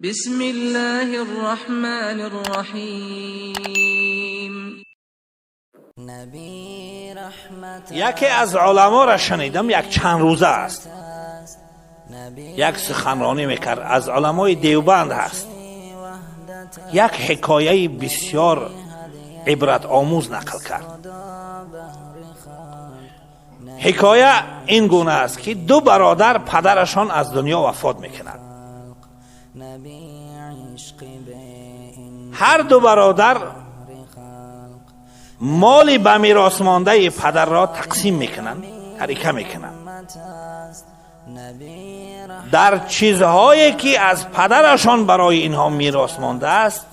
بسم الله الرحمن الرحیم. یکی از علما را شنیدم یک چند روزه است، یک سخنرانی میکرد، از علمای دیوبند هست. یک حکایه بسیار عبرت آموز نقل کرد. حکایه این گونه است که دو برادر پدرشان از دنیا وفات میکنند. هر دو برادر مالی به میراث مانده پدر را تقسیم میکنند، تریکه میکنند. در چیزهایی که از پدرشان برای اینها میراث مانده است،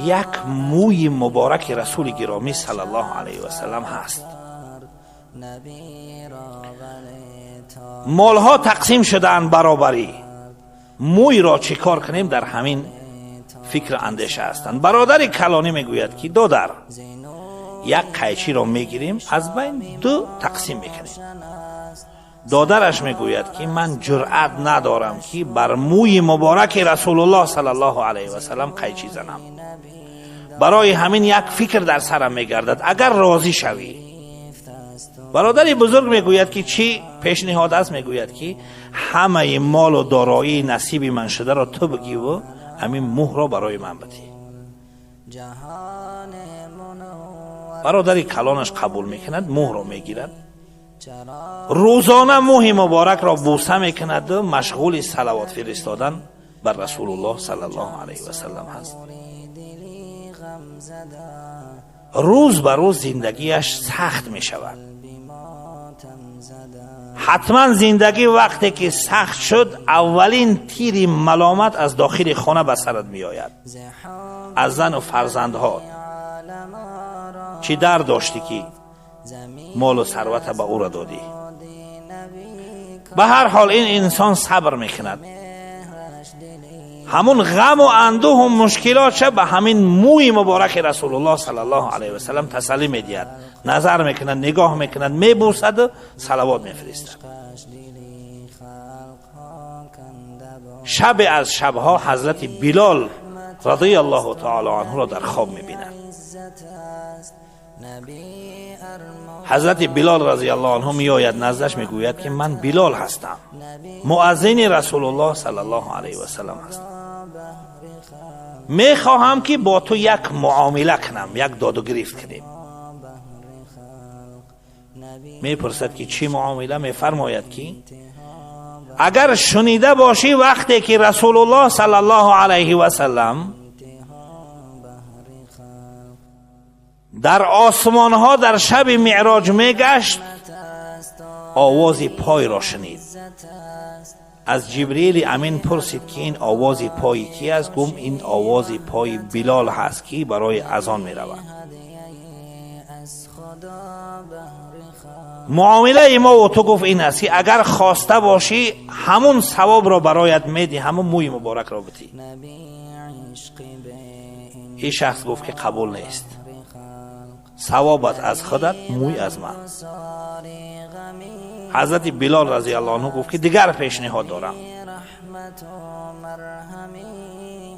یک موی مبارک رسول گرامی صلی الله علیه و سلم هست. مالها تقسیم شدند برابری. موی را چه کار کنیم؟ در همین فکر اندیشه هستند. برادر کلانی میگوید که دادر، یک قیچی را میگیریم از بین دو تقسیم میکنیم. دادرش میگوید که من جرأت ندارم که بر موی مبارک رسول الله صلی الله علیه و سلم قیچی زنم، برای همین یک فکر در سرم میگردد، اگر راضی شوی. برادر بزرگ میگوید که چی پیشنهاد است؟ میگوید که همه مال و دارایی نصیب من شده را تو بگی و همین مهر را برای من بدی. برادر کلانش قبول میکند، مهر را میگیرد، روزانه مهر مبارک را بوسه میکند و مشغول صلوات فرستادن بر رسول الله صلی الله علیه و سلم هست. روز به روز زندگیش سخت میشود. حتما زندگی وقتی که سخت شد، اولین تیر ملامت از داخل خانه به سرت می آید، از زن و فرزندها. چی در داشتی که مال و ثروت به او را دادی؟ به هر حال این انسان صبر میکند، همون غم و اندوه و مشکلات به همین موی مبارک رسول الله صلی الله علیه و سلم تسلی میدهد، نظر میکند، نگاه میکند، میبوسد و صلوات میفرستد. شب از شبها حضرت بلال رضی الله تعالی عنه را در خواب میبیند. حضرت بلال رضی الله عنه میآید نزدش، میگوید که من بلال هستم، مؤذن رسول الله صلی الله علیه و سلم هستم، میخواهم که با تو یک معامله کنم، یک داد و گریفت کنیم. میپرسد که چی معامله؟ میفرماید که اگر شنیده باشی وقتی که رسول الله صلی الله علیه و سلم در آسمان ها در شب معراج میگشت، آواز پای را شنید. از جبریل امین پرسید که این آواز پای کی است؟ گفت این آواز پای بلال هست که برای اذان می رود. معامله ما و تو گفت این است که اگر خواسته باشی همون ثواب را برایت میدی، همون موی مبارک را بدی. این شخص گفت که قبول نیست، ثوابت از خودت، موی از من. حضرت بلال رضی الله عنه گفت که دیگر پیشنهاد دارم،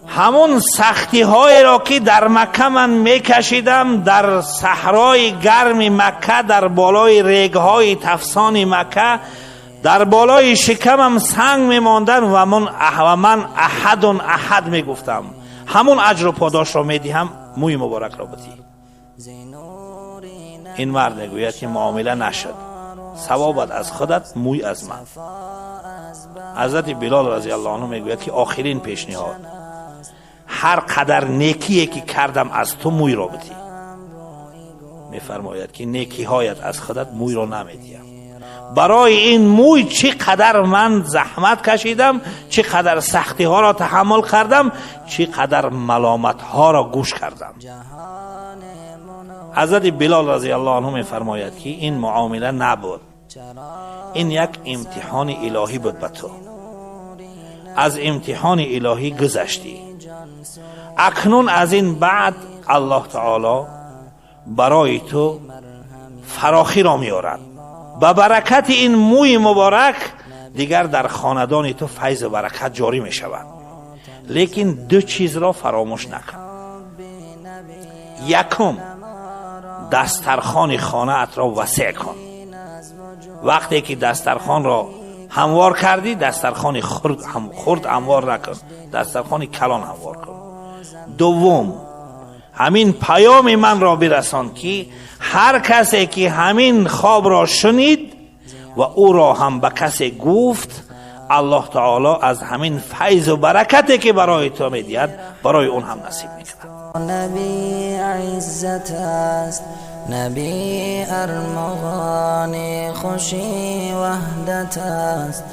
همون سختی های را که در مکه من میکشیدم، در صحرای گرم مکه، در بالای ریگ های تفسان مکه، در بالای شکمم سنگ میماندن و من احد میگفتم، همون اجر و پاداش را میدیم، موی مبارک را بدی. این مرد میگوید که معامله نشد، ثوابت از خودت، موی از من. حضرت بلال رضی الله عنه میگوید که آخرین پیشنهاد، هر قدر نیکیه که کردم از تو، موی را بدی. میفرماید که نیکی هایت از خودت، موی را نمیدیم. برای این موی چه قدر من زحمت کشیدم، چه قدر سختی ها را تحمل کردم، چه قدر ملامت ها را گوش کردم. حضرت بلال رضی الله عنه میفرماید که این معامله نبود، این یک امتحان الهی بود به تو. از امتحان الهی گذشتی، اکنون از این بعد الله تعالی برای تو فراخی را میارد. به برکت این موی مبارک دیگر در خاندان تو فیض و برکت جاری می شود. لیکن دو چیز را فراموش نکن. یکم، دسترخوان خانه ات را وسیع کن. وقتی که دسترخوان را هموار کردی، دسترخوان خرد هموار نکن، دسترخوان کلان هموار کن. دوم، همین پیام من را برسان که هر کسی که همین خواب را شنید و او را هم به کسی گفت، الله تعالی از همین فیض و برکتی که برای تو میدهد برای اون هم نصیب میکند. نبی عزت است، نبی ارمغان خوشی وحدت است.